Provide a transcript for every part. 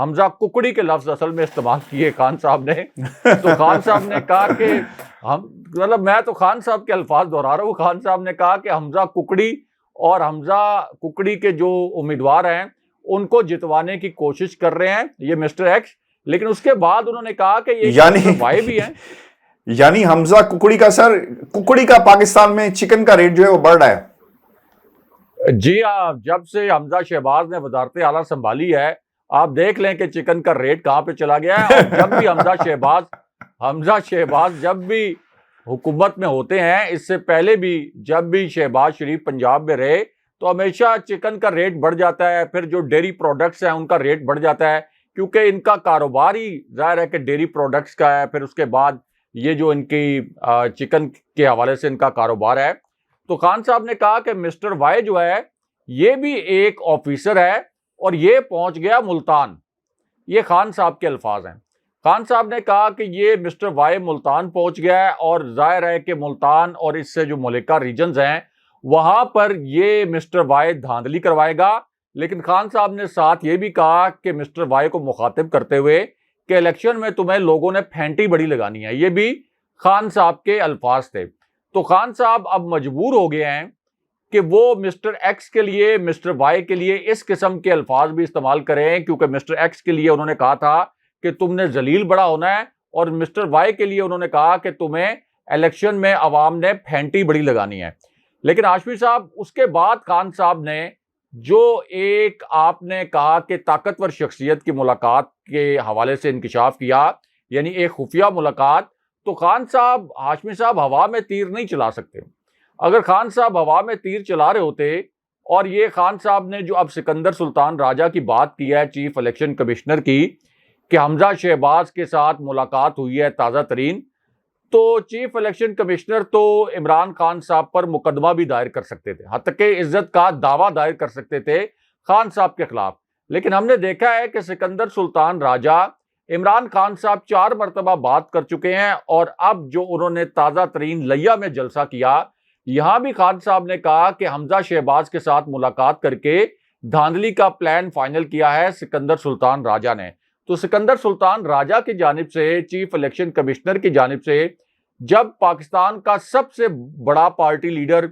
حمزہ ککڑی کے لفظ اصل میں استعمال کیے خان صاحب نے. تو خان صاحب نے کہا کہ مطلب میں تو خان صاحب کے الفاظ دہرا رہا ہوں. خان صاحب نے کہا کہ حمزہ ککڑی اور حمزہ ککڑی کے جو امیدوار ہیں ان کو جتوانے کی کوشش کر رہے ہیں یہ مسٹر ایکس. لیکن اس کے بعد انہوں نے کہا کہ یہ مسٹر وائی بھی ہیں. یعنی حمزہ ککڑی کا سر ککڑی کا پاکستان میں چکن کا ریٹ جو ہے وہ بڑھ رہا ہے. جی ہاں, جب سے حمزہ شہباز نے وزارت اعلیٰ سنبھالی ہے آپ دیکھ لیں کہ چکن کا ریٹ کہاں پہ چلا گیا ہے. اور جب بھی حمزہ شہباز جب بھی حکومت میں ہوتے ہیں, اس سے پہلے بھی جب بھی شہباز شریف پنجاب میں رہے تو ہمیشہ چکن کا ریٹ بڑھ جاتا ہے. پھر جو ڈیری پروڈکٹس ہیں ان کا ریٹ بڑھ جاتا ہے کیونکہ ان کا کاروبار ہی ظاہر ہے کہ ڈیری پروڈکٹس کا ہے. پھر اس کے بعد یہ جو ان کی چکن کے حوالے سے ان کا کاروبار ہے. تو خان صاحب نے کہا کہ مسٹر وائی جو ہے یہ بھی ایک آفیسر ہے اور یہ پہنچ گیا ملتان. یہ خان صاحب کے الفاظ ہیں. خان صاحب نے کہا کہ یہ مسٹر وائی ملتان پہنچ گیا ہے اور ظاہر ہے کہ ملتان اور اس سے جو ملکہ ریجنز ہیں وہاں پر یہ مسٹر وائی دھاندلی کروائے گا. لیکن خان صاحب نے ساتھ یہ بھی کہا کہ مسٹر وائی کو مخاطب کرتے ہوئے کہ الیکشن میں تمہیں لوگوں نے پھینٹی بڑی لگانی ہے. یہ بھی خان صاحب کے الفاظ تھے. تو خان صاحب اب مجبور ہو گئے ہیں کہ وہ مسٹر ایکس کے لیے مسٹر وائی کے لیے اس قسم کے الفاظ بھی استعمال کریں کیونکہ مسٹر ایکس کے لیے انہوں نے کہا تھا کہ تم نے ذلیل بڑا ہونا ہے اور مسٹر وائی کے لیے انہوں نے کہا کہ تمہیں الیکشن میں عوام نے پھینٹی بڑی لگانی ہے. لیکن ہاشمی صاحب اس کے بعد خان صاحب نے جو ایک آپ نے کہا کہ طاقتور شخصیت کی ملاقات کے حوالے سے انکشاف کیا یعنی ایک خفیہ ملاقات. تو خان صاحب ہاشمی صاحب ہوا میں تیر نہیں چلا سکتے. اگر خان صاحب ہوا میں تیر چلا رہے ہوتے اور یہ خان صاحب نے جو اب سکندر سلطان راجہ کی بات کی ہے چیف الیکشن کمشنر کی کہ حمزہ شہباز کے ساتھ ملاقات ہوئی ہے تازہ ترین, تو چیف الیکشن کمشنر تو عمران خان صاحب پر مقدمہ بھی دائر کر سکتے تھے, حتیٰ کہ عزت کا دعویٰ دائر کر سکتے تھے خان صاحب کے خلاف. لیکن ہم نے دیکھا ہے کہ سکندر سلطان راجہ عمران خان صاحب 4 مرتبہ بات کر چکے ہیں اور اب جو انہوں نے تازہ ترین لیا میں جلسہ کیا یہاں بھی خان صاحب نے کہا کہ حمزہ شہباز کے ساتھ ملاقات کر کے دھاندلی کا پلان فائنل کیا ہے سکندر سلطان راجہ نے. تو سکندر سلطان راجہ کی جانب سے چیف الیکشن کمشنر کی جانب سے جب پاکستان کا سب سے بڑا پارٹی لیڈر,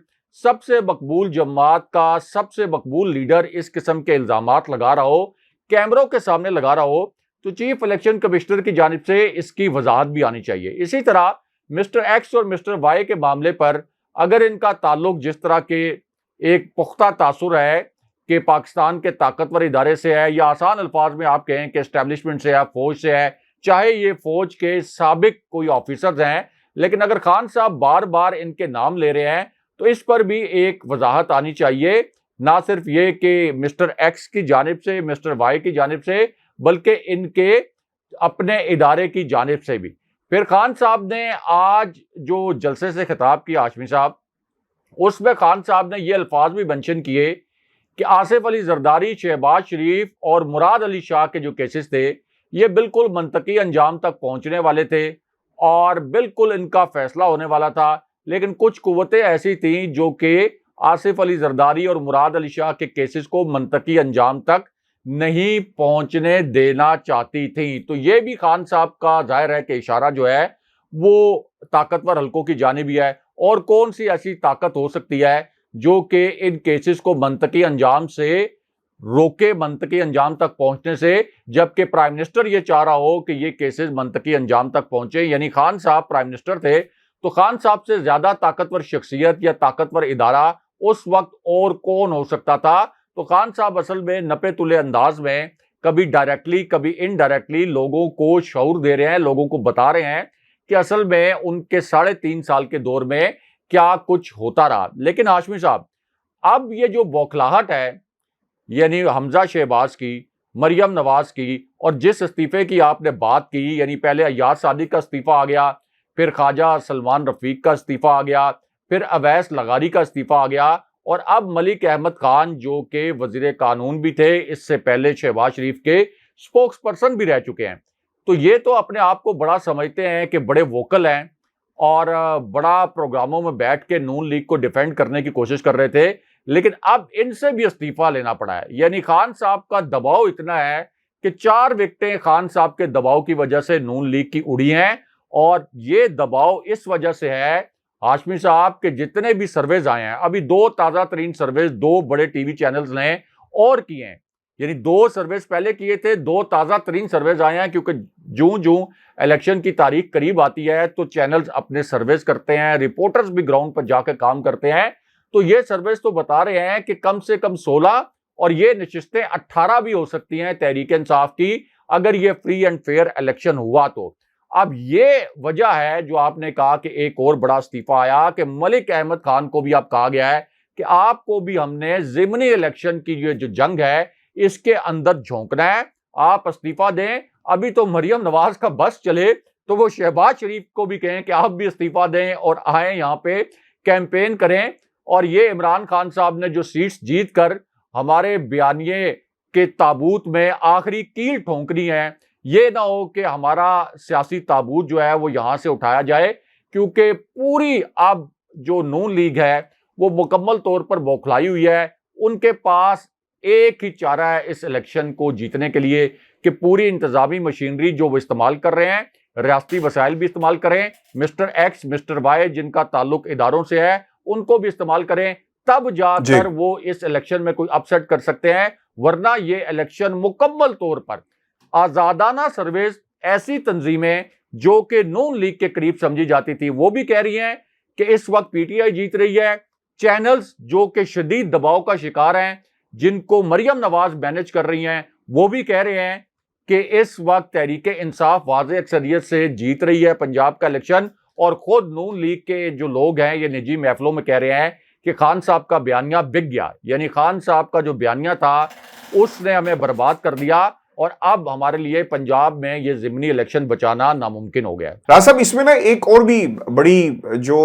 سب سے مقبول جماعت کا سب سے مقبول لیڈر اس قسم کے الزامات لگا رہا ہو, کیمروں کے سامنے لگا رہا ہو, تو چیف الیکشن کمشنر کی جانب سے اس کی وضاحت بھی آنی چاہیے. اسی طرح مسٹر ایکس اور مسٹر وائی کے معاملے پر اگر ان کا تعلق جس طرح کے ایک پختہ تاثر ہے کہ پاکستان کے طاقتور ادارے سے ہے یا آسان الفاظ میں آپ کہیں کہ اسٹیبلشمنٹ سے ہے, فوج سے ہے, چاہے یہ فوج کے سابق کوئی آفیسرز ہیں, لیکن اگر خان صاحب بار بار ان کے نام لے رہے ہیں تو اس پر بھی ایک وضاحت آنی چاہیے. نہ صرف یہ کہ مسٹر ایکس کی جانب سے مسٹر وائی کی جانب سے بلکہ ان کے اپنے ادارے کی جانب سے بھی. پھر خان صاحب نے آج جو جلسے سے خطاب کیا ہاشمی صاحب, اس میں خان صاحب نے یہ الفاظ بھی منشن کیے کہ آصف علی زرداری, شہباز شریف اور مراد علی شاہ کے جو کیسز تھے یہ بالکل منطقی انجام تک پہنچنے والے تھے اور بالکل ان کا فیصلہ ہونے والا تھا. لیکن کچھ قوتیں ایسی تھیں جو کہ آصف علی زرداری اور مراد علی شاہ کے کیسز کو منطقی انجام تک نہیں پہنچنے دینا چاہتی تھیں. تو یہ بھی خان صاحب کا ظاہر ہے کہ اشارہ جو ہے وہ طاقتور حلقوں کی جانب ہی ہے. اور کون سی ایسی طاقت ہو سکتی ہے جو کہ ان کیسز کو منطقی انجام سے روکے, منطقی انجام تک پہنچنے سے, جبکہ پرائم منسٹر یہ چاہ رہا ہو کہ یہ کیسز منطقی انجام تک پہنچے. یعنی خان صاحب پرائم منسٹر تھے تو خان صاحب سے زیادہ طاقتور شخصیت یا طاقتور ادارہ اس وقت اور کون ہو سکتا تھا. تو خان صاحب اصل میں نپے تلے انداز میں کبھی ڈائریکٹلی کبھی انڈائریکٹلی لوگوں کو شعور دے رہے ہیں, لوگوں کو بتا رہے ہیں کہ اصل میں ان کے 3.5 سال کے دور میں کیا کچھ ہوتا رہا. لیکن ہاشمی صاحب اب یہ جو بوکھلاہٹ ہے یعنی حمزہ شہباز کی, مریم نواز کی, اور جس استعفے کی آپ نے بات کی یعنی پہلے ایاز صادق کا استعفیٰ آ گیا, پھر خواجہ سلمان رفیق کا استعفیٰ آ گیا, پھر اویس لغاری کا استعفیٰ آ گیا, اور اب ملک احمد خان جو کہ وزیر قانون بھی تھے, اس سے پہلے شہباز شریف کے سپوکس پرسن بھی رہ چکے ہیں. تو یہ تو اپنے آپ کو بڑا سمجھتے ہیں کہ بڑے ووکل ہیں اور بڑا پروگراموں میں بیٹھ کے نون لیگ کو ڈیفینڈ کرنے کی کوشش کر رہے تھے, لیکن اب ان سے بھی استعفیٰ لینا پڑا ہے. یعنی خان صاحب کا دباؤ اتنا ہے کہ 4 وکٹیں خان صاحب کے دباؤ کی وجہ سے نون لیگ کی اڑی ہیں، اور یہ دباؤ اس وجہ سے ہے ہاشمی صاحب کے جتنے بھی سرویز آئے ہیں، ابھی 2 تازہ ترین سرویز 2 بڑے ٹی وی چینلز نے اور کیے ہیں، یعنی 2 سرویز پہلے کیے تھے، 2 تازہ ترین سرویز آئے ہیں، کیونکہ جوں الیکشن کی تاریخ قریب آتی ہے تو چینلز اپنے سرویز کرتے ہیں، رپورٹرز بھی گراؤنڈ پر جا کے کام کرتے ہیں، تو یہ سرویز تو بتا رہے ہیں کہ کم سے کم 16 اور یہ نشستیں 18 بھی ہو سکتی ہیں تحریک انصاف کی، اگر یہ فری اینڈ فیئر الیکشن ہوا تو۔ اب یہ وجہ ہے جو آپ نے کہا کہ ایک اور بڑا استعفیٰ آیا کہ ملک احمد خان کو بھی اب کہا گیا ہے کہ آپ کو بھی ہم نے ضمنی الیکشن کی جو جنگ ہے اس کے اندر جھونکنا ہے، آپ استعفیٰ دیں۔ ابھی تو مریم نواز کا بس چلے تو وہ شہباز شریف کو بھی کہیں کہ آپ بھی استعفیٰ دیں اور آئیں یہاں پہ کیمپین کریں، اور یہ عمران خان صاحب نے جو سیٹس جیت کر ہمارے بیانیے کے تابوت میں آخری کیل ٹھونکنی ہے، یہ نہ ہو کہ ہمارا سیاسی تابوت جو ہے وہ یہاں سے اٹھایا جائے، کیونکہ پوری اب جو نون لیگ ہے وہ مکمل طور پر بوکھلائی ہوئی ہے۔ ان کے پاس ایک ہی چارہ ہے اس الیکشن کو جیتنے کے لیے کہ پوری انتظامی مشینری جو وہ استعمال کر رہے ہیں، ریاستی وسائل بھی استعمال کریں، مسٹر ایکس مسٹر وائی جن کا تعلق اداروں سے ہے ان کو بھی استعمال کریں، تب جا کر وہ اس الیکشن میں کوئی اپسیٹ کر سکتے ہیں، ورنہ یہ الیکشن مکمل طور پر آزادانہ سرویز ایسی تنظیمیں جو کہ نون لیگ کے قریب سمجھی جاتی تھی وہ بھی کہہ رہی ہیں کہ اس وقت پی ٹی آئی جیت رہی ہے، چینلز جو کہ شدید دباؤ کا شکار ہیں جن کو مریم نواز مینج کر رہی ہیں وہ بھی کہہ رہے ہیں کہ اس وقت تحریک انصاف واضح اکثریت سے جیت رہی ہے پنجاب کا الیکشن، اور خود نون لیگ کے جو لوگ ہیں یہ نجی محفلوں میں کہہ رہے ہیں کہ خان صاحب کا بیانیہ بک گیا، یعنی خان صاحب کا جو بیانیہ تھا اس نے ہمیں برباد کر دیا، اور اب ہمارے لیے پنجاب میں یہ ضمنی الیکشن بچانا ناممکن ہو گیا ہے۔ راز صاحب اس میں نا ایک اور بھی بڑی جو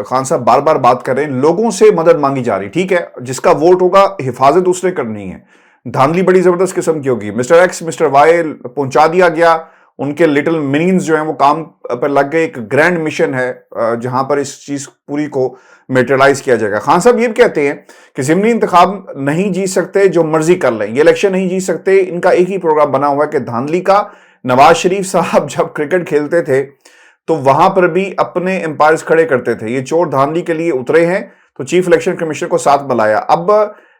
خان صاحب بار بار بات کر رہے ہیں، لوگوں سے مدد مانگی جا رہی، ٹھیک ہے، جس کا ووٹ ہوگا حفاظت اس نے کرنی ہے، دھاندلی بڑی زبردست قسم کی ہوگی، مسٹر ایکس مسٹر وائی پہنچا دیا گیا، ان کے لٹل منینز جو ہیں وہ کام پر لگ گئے، ایک گرینڈ مشن ہے جہاں پر اس چیز پوری کو میٹرلائز کیا جائے گا۔ خان صاحب یہ کہتے ہیں کہ ضمنی انتخاب نہیں جیت سکتے، جو مرضی کر لیں، یہ الیکشن نہیں جیت سکتے، ان کا ایک ہی پروگرام بنا ہوا ہے کہ دھاندلی کا۔ نواز شریف صاحب جب کرکٹ کھیلتے تھے تو وہاں پر بھی اپنے امپائرز کھڑے کرتے تھے، یہ چور دھاندلی کے لیے اترے ہیں تو چیف الیکشن کمیشنر کو ساتھ بلایا۔ اب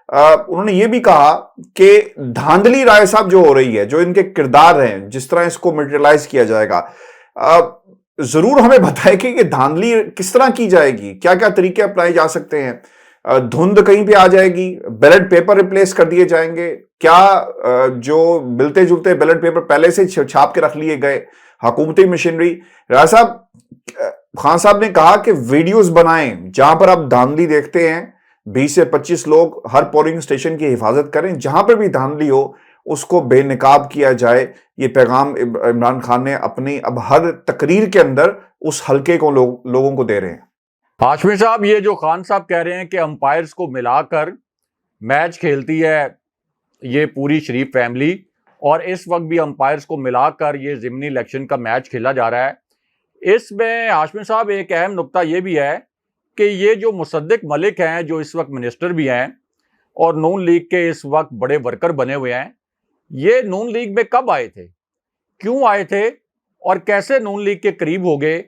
انہوں نے یہ بھی کہا کہ دھاندلی رائے صاحب جو ہو رہی ہے، جو ان کے کردار ہیں، جس طرح اس کو میٹرلائز کیا جائے گا، ضرور ہمیں بتائے کہ یہ دھاندلی کس طرح کی جائے گی، کیا کیا طریقے اپنائے جا سکتے ہیں، دھند کہیں پہ آ جائے گی، بیلٹ پیپر ریپلیس کر دیے جائیں گے کیا، جو ملتے جلتے بیلٹ پیپر پہلے سے چھاپ کے رکھ لیے گئے، حکومتی مشینری۔ راز صاحب خان صاحب نے کہا کہ ویڈیوز بنائیں جہاں پر آپ دھاندلی دیکھتے ہیں، 20 سے 25 لوگ ہر پولنگ اسٹیشن کی حفاظت کریں، جہاں پر بھی دھاندلی ہو اس کو بے نقاب کیا جائے۔ یہ پیغام عمران خان نے اپنی اب ہر تقریر کے اندر اس حلقے کو لوگوں کو دے رہے ہیں۔ ہاشمی صاحب یہ جو خان صاحب کہہ رہے ہیں کہ امپائرز کو ملا کر میچ کھیلتی ہے یہ پوری شریف فیملی، اور اس وقت بھی امپائرز کو ملا کر یہ ضمنی الیکشن کا میچ کھیلا جا رہا ہے، اس میں ہاشمی صاحب ایک اہم نقطہ یہ بھی ہے کہ یہ جو مصدق ملک ہیں جو اس وقت منسٹر بھی ہیں اور نون لیگ کے اس وقت بڑے ورکر بنے ہوئے ہیں، یہ نون لیگ میں کب آئے تھے، کیوں آئے تھے، اور کیسے نون لیگ کے قریب ہو گئے،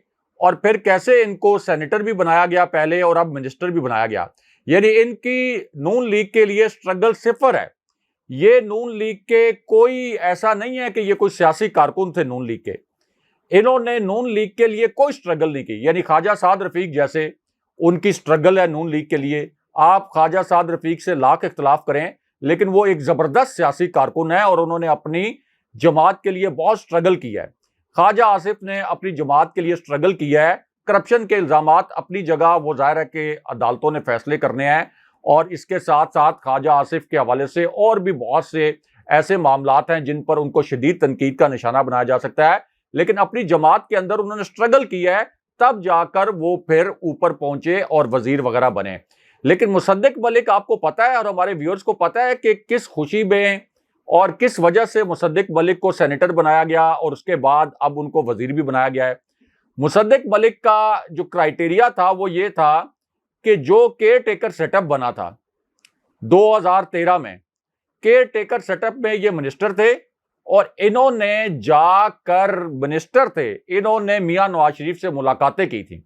اور پھر کیسے ان کو سینیٹر بھی بنایا گیا پہلے اور اب منسٹر بھی بنایا گیا۔ یعنی ان کی نون لیگ کے لیے سٹرگل صفر ہے۔ یہ نون لیگ کے کوئی ایسا نہیں ہے کہ یہ کوئی سیاسی کارکن تھے نون لیگ کے، انہوں نے نون لیگ کے لیے کوئی سٹرگل نہیں کی۔ یعنی خواجہ سعد رفیق جیسے ان کی سٹرگل ہے نون لیگ کے لیے، آپ خواجہ سعد رفیق سے لاکھ اختلاف کریں لیکن وہ ایک زبردست سیاسی کارکن ہے اور انہوں نے اپنی جماعت کے لیے بہت سٹرگل کیا ہے۔ خواجہ آصف نے اپنی جماعت کے لیے سٹرگل کیا ہے، کرپشن کے الزامات اپنی جگہ، وہ ظاہر ہے کہ عدالتوں نے فیصلے کرنے ہیں، اور اس کے ساتھ ساتھ خواجہ آصف کے حوالے سے اور بھی بہت سے ایسے معاملات ہیں جن پر ان کو شدید تنقید کا نشانہ بنایا جا سکتا ہے، لیکن اپنی جماعت کے اندر انہوں نے سٹرگل کیا ہے، تب جا کر وہ پھر اوپر پہنچے اور وزیر وغیرہ بنے۔ لیکن مصدق ملک آپ کو پتا ہے اور ہمارے ویورز کو پتا ہے کہ کس خوشی میں اور کس وجہ سے مصدق ملک کو سینیٹر بنایا گیا اور اس کے بعد اب ان کو وزیر بھی بنایا گیا ہے۔ مصدق ملک کا جو کرائیٹیریا تھا وہ یہ تھا کہ جو کیئر ٹیکر سیٹ اپ بنا تھا 2013 میں، کیئر ٹیکر سیٹ اپ میں یہ منسٹر تھے اور انہوں نے جا کر منسٹر تھے، انہوں نے میاں نواز شریف سے ملاقاتیں کی تھیں۔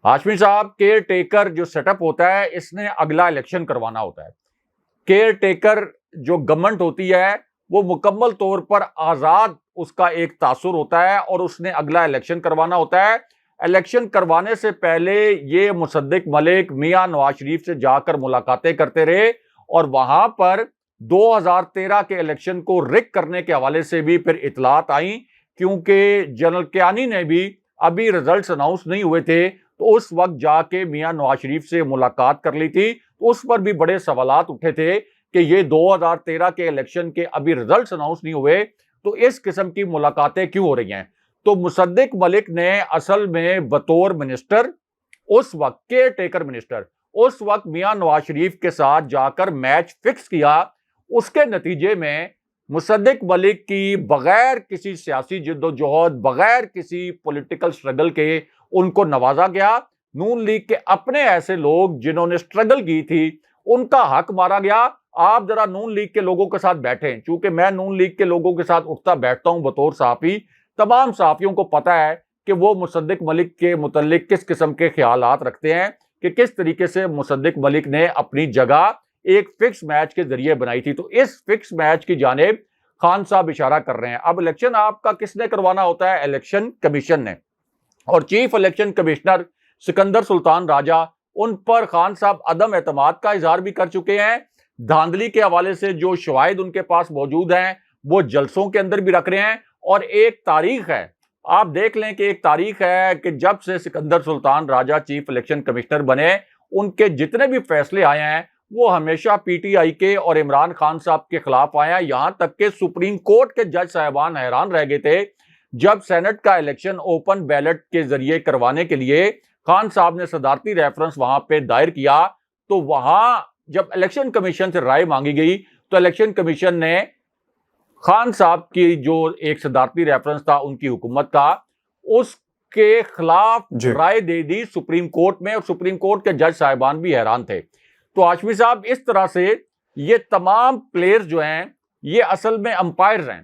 ہاشمی صاحب، کیئر ٹیکر جو سیٹ اپ ہوتا ہے اس نے اگلا الیکشن کروانا ہوتا ہے۔ کیئر ٹیکر جو گورنمنٹ ہوتی ہے وہ مکمل طور پر آزاد اس کا ایک تاثر ہوتا ہے اور اس نے اگلا الیکشن کروانا ہوتا ہے۔ الیکشن کروانے سے پہلے یہ مصدق ملک میاں نواز شریف سے جا کر ملاقاتیں کرتے رہے اور وہاں پر 2013 کے الیکشن کو رک کرنے کے حوالے سے بھی پھر اطلاعات آئیں، کیونکہ جنرل کیانی نے بھی ابھی ریزلٹس اناؤنس نہیں ہوئے تھے تو اس وقت جا کے میاں نواز شریف سے ملاقات کر لی تھی۔ تو اس پر بھی بڑے سوالات اٹھے تھے کہ یہ 2013 کے الیکشن کے ابھی ریزلٹس اناؤنس نہیں ہوئے تو اس قسم کی ملاقاتیں کیوں ہو رہی ہیں؟ تو مصدق ملک نے اصل میں بطور منسٹر اس وقت کیئر ٹیکر منسٹر اس وقت میاں نواز شریف کے ساتھ جا کر میچ فکس کیا۔ اس کے نتیجے میں مصدق ملک کی بغیر کسی سیاسی جد و جہد، بغیر کسی پولیٹیکل سٹرگل کے ان کو نوازا گیا۔ نون لیگ کے اپنے ایسے لوگ جنہوں نے سٹرگل کی تھی ان کا حق مارا گیا۔ آپ ذرا نون لیگ کے لوگوں کے ساتھ بیٹھیں، چونکہ میں نون لیگ کے لوگوں کے ساتھ اٹھتا بیٹھتا ہوں بطور صحافی، تمام صحافیوں کو پتا ہے کہ وہ مصدق ملک کے متعلق کس قسم کے خیالات رکھتے ہیں، کہ کس طریقے سے مصدق ملک نے اپنی جگہ ایک فکس میچ کے ذریعے بنائی تھی۔ تو اس فکس میچ کی جانب خان صاحب اشارہ کر رہے ہیں۔ اب الیکشن آپ کا کس نے کروانا ہوتا ہے؟ الیکشن کمیشن نے، اور چیف الیکشن کمشنر سکندر سلطان راجہ ان پر خان صاحب عدم اعتماد کا اظہار بھی کر چکے ہیں۔ دھاندلی کے حوالے سے جو شواہد ان کے پاس موجود ہیں وہ جلسوں کے اندر بھی رکھ رہے ہیں، اور ایک تاریخ ہے، آپ دیکھ لیں کہ ایک تاریخ ہے کہ جب سے سکندر سلطان راجہ چیف الیکشن کمشنر بنے ان کے جتنے بھی فیصلے آئے ہیں وہ ہمیشہ پی ٹی آئی کے اور عمران خان صاحب کے خلاف آئے ہیں۔ یہاں تک کہ سپریم کورٹ کے جج صاحبان حیران رہ گئے تھے جب سینٹ کا الیکشن اوپن بیلٹ کے ذریعے کروانے کے لیے خان صاحب نے صدارتی ریفرنس وہاں پہ دائر کیا، تو وہاں جب الیکشن کمیشن سے رائے مانگی گئی تو الیکشن کمیشن نے خان صاحب کی جو ایک صدارتی ریفرنس تھا ان کی حکومت کا، اس کے خلاف رائے دے دی سپریم کورٹ میں، اور سپریم کورٹ کے جج صاحبان بھی حیران تھے۔ تو ہاشمی صاحب، اس طرح سے یہ تمام پلیئرز جو ہیں یہ اصل میں امپائرز ہیں،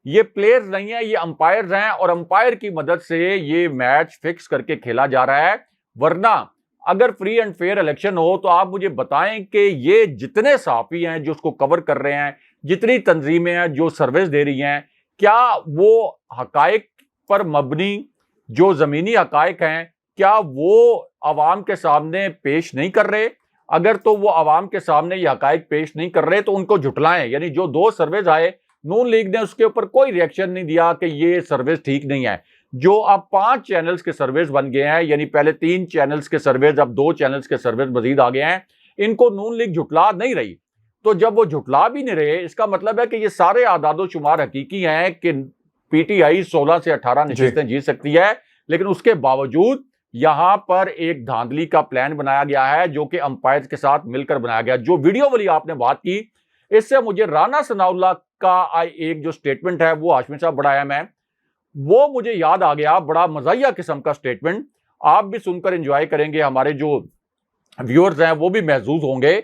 یہ پلیئرز نہیں ہیں، یہ امپائرز ہیں، اور امپائر کی مدد سے یہ میچ فکس کر کے کھیلا جا رہا ہے۔ ورنہ اگر فری اینڈ فیئر الیکشن ہو تو آپ مجھے بتائیں کہ یہ جتنے صحافی ہیں جو اس کو کور کر رہے ہیں، جتنی تنظیمیں ہیں جو سروس دے رہی ہیں، کیا وہ حقائق پر مبنی جو زمینی حقائق ہیں کیا وہ عوام کے سامنے پیش نہیں کر رہے؟ اگر تو وہ عوام کے سامنے یہ حقائق پیش نہیں کر رہے تو ان کو جھٹلائیں۔ یعنی جو 2 سروس آئے نون لیگ نے اس کے اوپر کوئی ریئیکشن نہیں دیا کہ یہ سروس ٹھیک نہیں ہے۔ جو اب 5 چینلز کے سروس بن گئے ہیں، یعنی پہلے 3 چینلز کے سروس، اب 2 چینلز کے سروس مزید آ گئے ہیں، ان کو نون لیگ جھٹلا نہیں رہی۔ تو جب وہ جھٹلا بھی نہیں رہے، اس کا مطلب ہے کہ یہ سارے اعداد و شمار حقیقی ہیں کہ پی ٹی آئی 16 سے 18 نشستیں جیت سکتی ہے، لیکن اس کے باوجود یہاں پر ایک دھاندلی کا پلان بنایا گیا ہے جو کہ امپائرز کے ساتھ مل کر بنایا گیا۔ جو ویڈیو والی آپ نے بات کی، اس سے مجھے رانا ثناء اللہ کا ایک جو سٹیٹمنٹ ہے وہ ہاشمی صاحب بڑا اہم ہے، وہ مجھے یاد آ گیا، بڑا مزاحیہ قسم کا سٹیٹمنٹ، آپ بھی سن کر انجوائے کریں گے، ہمارے جو ویورز ہیں وہ بھی محظوظ ہوں گے،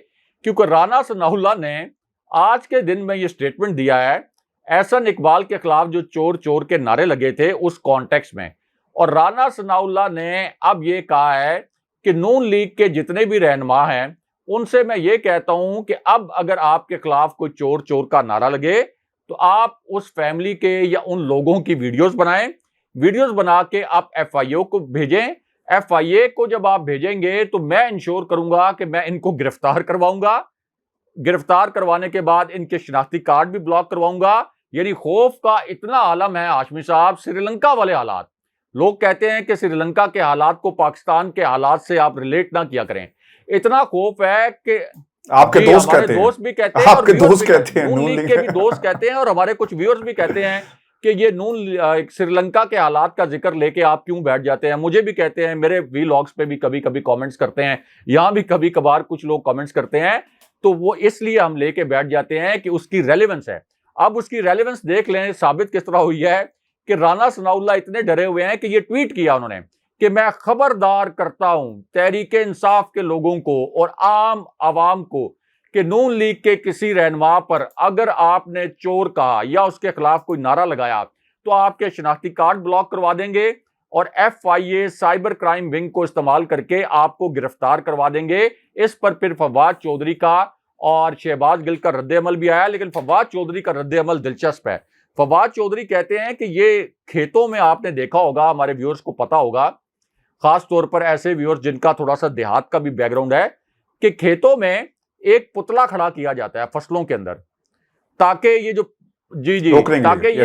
کیونکہ رانا ثناء اللہ نے آج کے دن میں یہ سٹیٹمنٹ دیا ہے احسن اقبال کے خلاف جو چور چور کے نعرے لگے تھے اس کانٹیکس میں۔ اور رانا ثناء اللہ نے اب یہ کہا ہے کہ نون لیگ کے جتنے بھی رہنما ہیں ان سے میں یہ کہتا ہوں کہ اب اگر آپ کے خلاف کوئی چور چور کا نعرہ لگے تو آپ اس فیملی کے یا ان لوگوں کی ویڈیوز بنائیں، ویڈیوز بنا کے آپ ایف آئی اے کو بھیجیں۔ ایف آئی اے کو جب آپ بھیجیں گے تو میں انشور کروں گا کہ میں ان کو گرفتار کرواؤں گا، گرفتار کروانے کے بعد ان کے شناختی کارڈ بھی بلاک کرواؤں گا۔ یعنی خوف کا اتنا عالم ہے ہاشمی صاحب، سری لنکا والے حالات، لوگ کہتے ہیں کہ سری لنکا کے حالات کو پاکستان کے حالات سے آپ ریلیٹ نہ کیا کریں، اتنا خوف ہے کہ آپ کے دوست کہتے ہیں، دوست بھی کہتے ہیں، آپ کے دوست کہتے ہیں، نون لیگ کے بھی دوست کہتے ہیں، اور ہمارے کچھ ویورز بھی کہتے ہیں کہ یہ سری لنکا کے حالات کا ذکر لے کے آپ کیوں بیٹھ جاتے ہیں۔ مجھے بھی کہتے ہیں، میرے وی لاگز پہ بھی کبھی کبھی کامنٹس کرتے ہیں، یہاں بھی کبھی کبھار کچھ لوگ کامنٹس کرتے ہیں، تو وہ اس لیے ہم لے کے بیٹھ جاتے ہیں کہ اس کی ریلیونس ہے۔ اب اس کی ریلیونس دیکھ لیں ثابت کس طرح ہوئی ہے کہ رانا ثناء اللہ اتنے ڈرے ہوئے ہیں کہ یہ ٹویٹ کیا انہوں نے کہ میں خبردار کرتا ہوں تحریک انصاف کے لوگوں کو اور عام عوام کو کہ نون لیگ کے کسی رہنما پر اگر آپ نے چور کہا یا اس کے خلاف کوئی نعرہ لگایا تو آپ کے شناختی کارڈ بلاک کروا دیں گے اور FIA سائبر کرائم ونگ کو استعمال کر کے آپ کو گرفتار کروا دیں گے۔ اس پر پھر فواد چودھری کا اور شہباز گل کا رد عمل بھی آیا، لیکن فواد چودھری کا رد عمل دلچسپ ہے۔ فواد چودھری کہتے ہیں کہ یہ کھیتوں میں آپ نے دیکھا ہوگا، ہمارے ویورز کو پتا ہوگا، خاص طور پر ایسے ویورز جن کا تھوڑا سا دیہات کا بھی بیک گراؤنڈ ہے، کہ کھیتوں میں ایک پتلا کھڑا کیا جاتا ہے فصلوں کے اندر تاکہ یہ جو تاکہ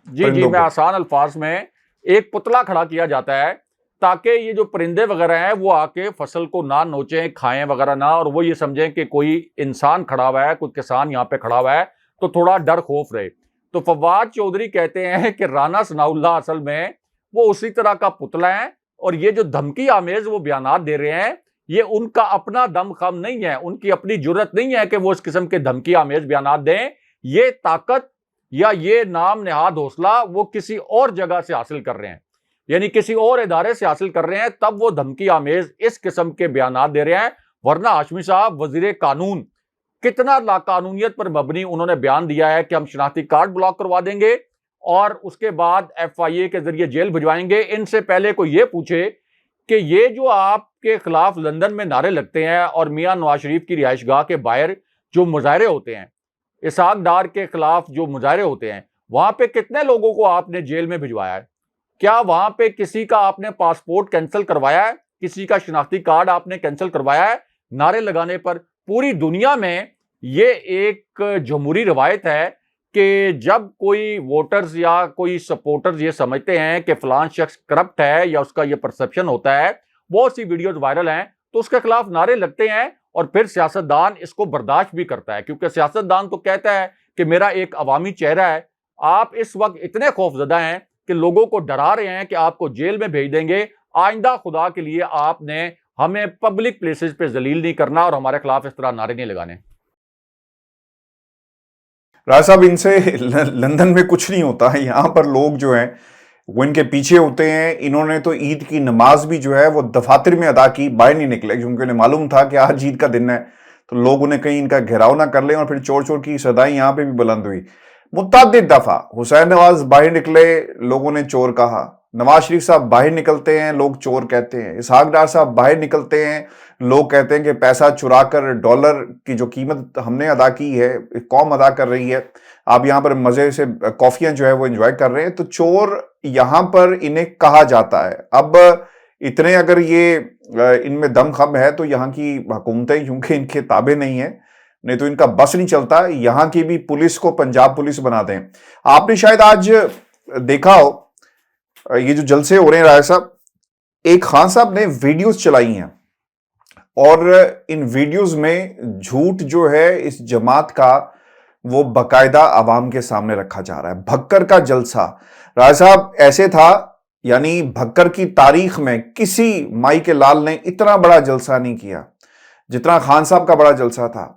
یہ میں آسان الفاظ میں ایک پتلا کھڑا کیا جاتا ہے تاکہ یہ جو پرندے وغیرہ ہیں وہ آ کے فصل کو نہ نوچیں، کھائیں وغیرہ نہ، اور وہ یہ سمجھیں کہ کوئی انسان کھڑا ہوا ہے، کوئی کسان یہاں پہ کھڑا ہوا ہے، تو تھوڑا ڈر خوف رہے۔ تو فواد چودھری کہتے ہیں کہ رانا ثناء اللہ اصل میں وہ اسی طرح کا پتلا ہے، اور یہ جو دھمکی آمیز وہ بیانات دے رہے ہیں یہ ان کا اپنا دم خم نہیں ہے، ان کی اپنی جرت نہیں ہے کہ وہ اس قسم کے دھمکی آمیز بیانات دیں۔ یہ طاقت یا یہ نام نہاد حوصلہ وہ کسی اور جگہ سے حاصل کر رہے ہیں، یعنی کسی اور ادارے سے حاصل کر رہے ہیں، تب وہ دھمکی آمیز اس قسم کے بیانات دے رہے ہیں۔ ورنہ ہاشمی صاحب وزیر قانون کتنا لاقانونیت پر مبنی انہوں نے بیان دیا ہے کہ ہم شناختی کارڈ بلاک کروا دیں گے اور اس کے بعد FIA کے ذریعے جیل بھجوائیں گے۔ ان سے پہلے کوئی یہ پوچھے کہ یہ جو آپ کے خلاف لندن میں نعرے لگتے ہیں اور میاں نواز شریف کی رہائش گاہ کے باہر جو مظاہرے ہوتے ہیں، اسحاق ڈار کے خلاف جو مظاہرے ہوتے ہیں، وہاں پہ کتنے لوگوں کو آپ نے جیل میں بھجوایا ہے؟ کیا وہاں پہ کسی کا آپ نے پاسپورٹ کینسل کروایا ہے؟ کسی کا شناختی کارڈ آپ نے کینسل کروایا ہے نعرے لگانے پر؟ پوری دنیا میں یہ ایک جمہوری روایت ہے کہ جب کوئی ووٹرز یا کوئی سپورٹرز یہ سمجھتے ہیں کہ فلان شخص کرپٹ ہے یا اس کا یہ پرسپشن ہوتا ہے، بہت سی ویڈیوز وائرل ہیں، تو اس کے خلاف نعرے لگتے ہیں اور پھر سیاستدان اس کو برداشت بھی کرتا ہے، کیونکہ سیاستدان تو کہتا ہے کہ میرا ایک عوامی چہرہ ہے۔ آپ اس وقت اتنے خوف زدہ ہیں کہ لوگوں کو ڈرا رہے ہیں کہ آپ کو جیل میں بھیج دیں گے، آئندہ خدا کے لیے آپ نے ہمیں پبلک پلیسز پہ ذلیل نہیں کرنا اور ہمارے خلاف اس طرح نعرے نہیں لگانے۔ راج صاحب، ان سے لندن میں کچھ نہیں ہوتا ہے، یہاں پر لوگ جو ہیں وہ ان کے پیچھے ہوتے ہیں۔ انہوں نے تو عید کی نماز بھی جو ہے وہ دفاتر میں ادا کی، باہر نہیں نکلے، کیونکہ انہیں معلوم تھا کہ آج عید کا دن ہے تو لوگ انہیں کہیں ان کا گھیراؤ نہ کر لیں، اور پھر چور چور کی صدائیں یہاں پہ بھی بلند ہوئی۔ متعدد دفعہ حسین نواز باہر نکلے، لوگوں نے چور کہا، نواز شریف صاحب باہر نکلتے ہیں، لوگ چور کہتے ہیں، اسحاق ڈار صاحب باہر نکلتے ہیں، لوگ کہتے ہیں کہ پیسہ چرا کر ڈالر کی جو قیمت ہم نے ادا کی ہے، قوم ادا کر رہی ہے، آپ یہاں پر مزے سے کافیاں جو ہے وہ انجوائے کر رہے ہیں، تو چور یہاں پر انہیں کہا جاتا ہے۔ اب اتنے اگر یہ ان میں دم خم ہے تو یہاں کی حکومتیں کیونکہ ان کے تابع نہیں ہیں، نہیں تو ان کا بس نہیں چلتا، یہاں کی بھی پولیس کو پنجاب پولیس بنا دیں۔ آپ نے شاید آج دیکھا ہو یہ جو جلسے ہو رہے ہیں راجہ صاحب، ایک خان صاحب نے ویڈیوز چلائی ہیں اور ان ویڈیوز میں جھوٹ جو ہے اس جماعت کا وہ باقاعدہ عوام کے سامنے رکھا جا رہا ہے۔ بھکر کا جلسہ راجہ صاحب ایسے تھا، یعنی بھکر کی تاریخ میں کسی مائی کے لال نے اتنا بڑا جلسہ نہیں کیا جتنا خان صاحب کا بڑا جلسہ تھا،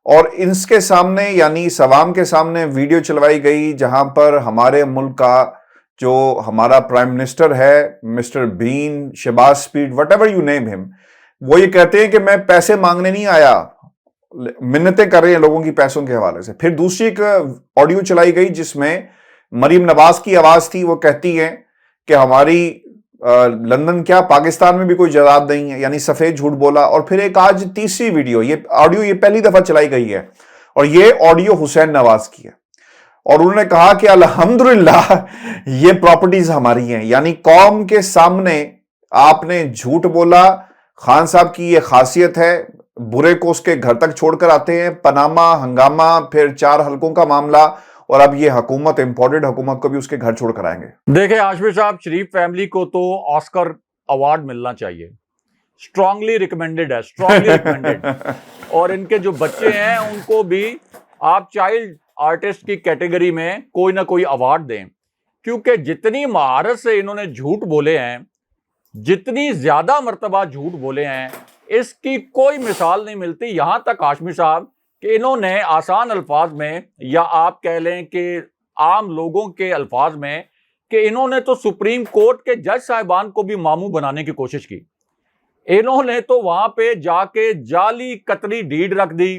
اور ان کے سامنے یعنی عوام کے سامنے ویڈیو چلوائی گئی جہاں پر ہمارے ملک کا جو ہمارا پرائم منسٹر ہے mister Bean, Shehbaz speed, whatever you name him, وہ یہ کہتے ہیں کہ میں پیسے مانگنے نہیں آیا، منتیں کر رہے ہیں لوگوں کی پیسوں کے حوالے سے۔ پھر دوسری ایک آڈیو چلائی گئی جس میں مریم نواز کی آواز تھی، وہ کہتی ہیں کہ ہماری لندن کیا پاکستان میں بھی کوئی جائیداد نہیں ہے، یعنی سفید جھوٹ بولا۔ اور پھر ایک آج تیسری ویڈیو، یہ آڈیو یہ پہلی دفعہ چلائی گئی ہے اور یہ آڈیو حسین نواز کی ہے، اور انہوں نے کہا کہ الحمدللہ یہ پراپرٹیز ہماری ہیں، یعنی قوم کے سامنے آپ نے جھوٹ بولا۔ خان صاحب کی یہ خاصیت ہے، برے کو اس کے گھر تک چھوڑ کر آتے ہیں، پاناما ہنگامہ، پھر 4 حلقوں کا معاملہ، اور اب یہ حکومت امپورٹڈ حکومت کو بھی اس کے گھر چھوڑ کر آئیں گے۔ دیکھیں ہاشمی صاحب، شریف فیملی کو تو آسکر ایوارڈ ملنا چاہیے، اسٹرانگلی ریکمینڈڈ ہے، اسٹرانگلی ریکمینڈڈ۔ اور ان کے جو بچے ہیں ان کو بھی آپ چائلڈ آرٹسٹ کی کیٹیگری میں کوئی نہ کوئی ایوارڈ دیں، کیونکہ جتنی مہارت سے انہوں نے جھوٹ بولے ہیں، جتنی زیادہ مرتبہ جھوٹ بولے ہیں، اس کی کوئی مثال نہیں ملتی۔ یہاں تک ہاشمی صاحب کہ انہوں نے آسان الفاظ میں، یا آپ کہہ لیں کہ عام لوگوں کے الفاظ میں، کہ انہوں نے تو سپریم کورٹ کے جج صاحبان کو بھی ماموں بنانے کی کوشش کی۔ انہوں نے تو وہاں پہ جا کے جعلی قتلی ڈیڈ رکھ دی،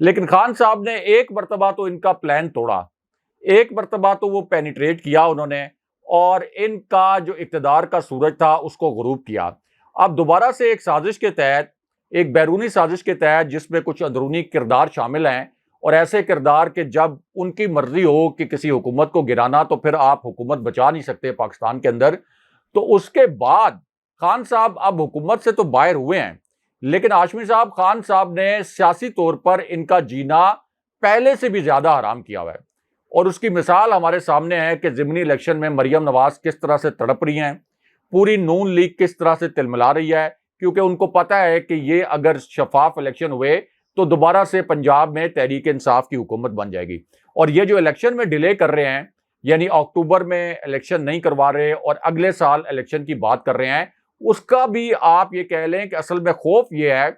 لیکن خان صاحب نے ایک مرتبہ تو ان کا پلان توڑا، ایک مرتبہ تو وہ پینیٹریٹ کیا انہوں نے، اور ان کا جو اقتدار کا سورج تھا اس کو غروب کیا۔ اب دوبارہ سے ایک سازش کے تحت، ایک بیرونی سازش کے تحت جس میں کچھ اندرونی کردار شامل ہیں، اور ایسے کردار کہ جب ان کی مرضی ہو کہ کسی حکومت کو گرانا تو پھر آپ حکومت بچا نہیں سکتے پاکستان کے اندر، تو اس کے بعد خان صاحب اب حکومت سے تو باہر ہوئے ہیں، لیکن ہاشمی صاحب خان صاحب نے سیاسی طور پر ان کا جینا پہلے سے بھی زیادہ حرام کیا ہوا ہے، اور اس کی مثال ہمارے سامنے ہے کہ ضمنی الیکشن میں مریم نواز کس طرح سے تڑپ رہی ہیں، پوری نون لیگ کس طرح سے تلملا رہی ہے، کیونکہ ان کو پتہ ہے کہ یہ اگر شفاف الیکشن ہوئے تو دوبارہ سے پنجاب میں تحریک انصاف کی حکومت بن جائے گی۔ اور یہ جو الیکشن میں ڈیلے کر رہے ہیں، یعنی اکتوبر میں الیکشن نہیں کروا رہے اور اگلے سال الیکشن کی بات کر رہے ہیں، اس کا بھی آپ یہ کہہ لیں کہ اصل میں خوف یہ ہے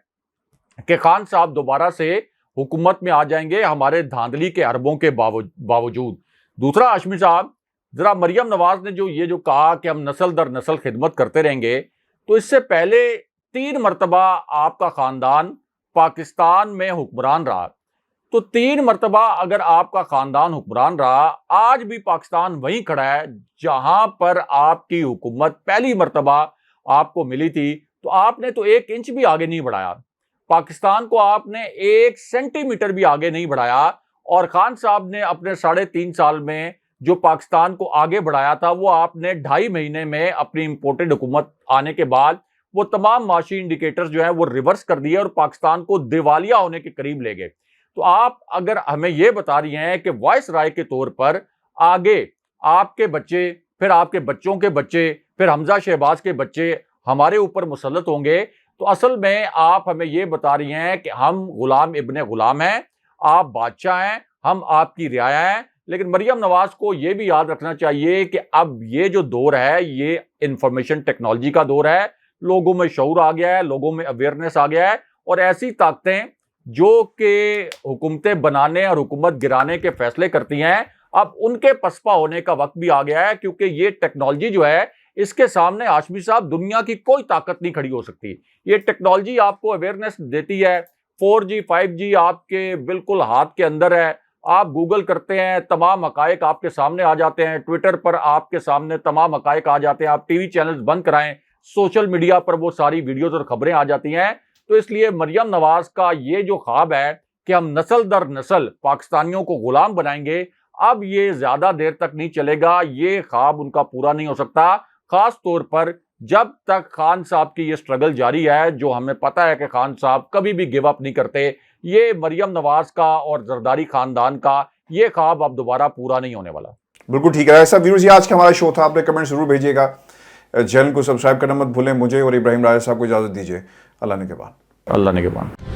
کہ خان صاحب دوبارہ سے حکومت میں آ جائیں گے ہمارے دھاندلی کے اربوں کے باوجود۔ دوسرا، ہاشمی صاحب ذرا مریم نواز نے جو کہا کہ ہم نسل در نسل خدمت کرتے رہیں گے، تو اس سے پہلے 3 مرتبہ آپ کا خاندان پاکستان میں حکمران رہا، تو 3 مرتبہ اگر آپ کا خاندان حکمران رہا، آج بھی پاکستان وہیں کھڑا ہے جہاں پر آپ کی حکومت پہلی مرتبہ آپ کو ملی تھی، تو آپ نے تو 1 انچ بھی آگے نہیں بڑھایا، پاکستان کو آپ نے 1 سینٹی میٹر بھی آگے نہیں بڑھایا، اور خان صاحب نے اپنے 3.5 سال میں جو پاکستان کو آگے بڑھایا تھا وہ آپ نے 2.5 مہینے میں اپنی امپورٹڈ حکومت آنے کے بعد وہ تمام معاشی انڈیکیٹرز جو ہیں وہ ریورس کر دیے اور پاکستان کو دیوالیہ ہونے کے قریب لے گئے۔ تو آپ اگر ہمیں یہ بتا رہی ہیں کہ وائس رائے کے طور پر آگے آپ کے بچے، پھر آپ کے بچوں کے بچے، پھر حمزہ شہباز کے بچے ہمارے اوپر مسلط ہوں گے، تو اصل میں آپ ہمیں یہ بتا رہی ہیں کہ ہم غلام ابن غلام ہیں، آپ بادشاہ ہیں، ہم آپ کی رعایا ہیں۔ لیکن مریم نواز کو یہ بھی یاد رکھنا چاہیے کہ اب یہ جو دور ہے یہ انفارمیشن ٹیکنالوجی کا دور ہے، لوگوں میں شعور آ گیا ہے، لوگوں میں اویئرنیس آ گیا ہے، اور ایسی طاقتیں جو کہ حکومتیں بنانے اور حکومت گرانے کے فیصلے کرتی ہیں، اب ان کے پسپا ہونے کا وقت بھی آ گیا ہے، کیونکہ یہ ٹیکنالوجی جو ہے اس کے سامنے ہاشمی صاحب دنیا کی کوئی طاقت نہیں کھڑی ہو سکتی۔ یہ ٹیکنالوجی آپ کو اویئرنیس دیتی ہے، 4G 5G آپ کے بالکل ہاتھ کے اندر ہے، آپ گوگل کرتے ہیں تمام حقائق آپ کے سامنے آ جاتے ہیں، ٹویٹر پر آپ کے سامنے تمام حقائق آ جاتے ہیں، آپ ٹی وی چینلز بند کرائیں، سوشل میڈیا پر وہ ساری ویڈیوز اور خبریں آ جاتی ہیں۔ تو اس لیے مریم نواز کا یہ جو خواب ہے کہ ہم نسل در نسل پاکستانیوں کو غلام بنائیں گے، اب یہ زیادہ دیر تک نہیں چلے گا، یہ خواب ان کا پورا نہیں ہو سکتا، خاص طور پر جب تک خان صاحب کی یہ سٹرگل جاری ہے، جو ہمیں پتہ ہے کہ خان صاحب کبھی بھی گیو اپ نہیں کرتے۔ یہ مریم نواز کا اور زرداری خاندان کا یہ خواب اب دوبارہ پورا نہیں ہونے والا۔ بالکل ٹھیک ہے ایسا ویورز، یہ آج کا ہمارا شو تھا، آپ نے کمنٹ ضرور بھیجیے گا، چینل کو سبسکرائب کرنا مت بھولیں، مجھے اور ابراہیم راجہ صاحب کو اجازت دیجیے، اللہ نے کے بعد۔ اللہ نے کے بعد۔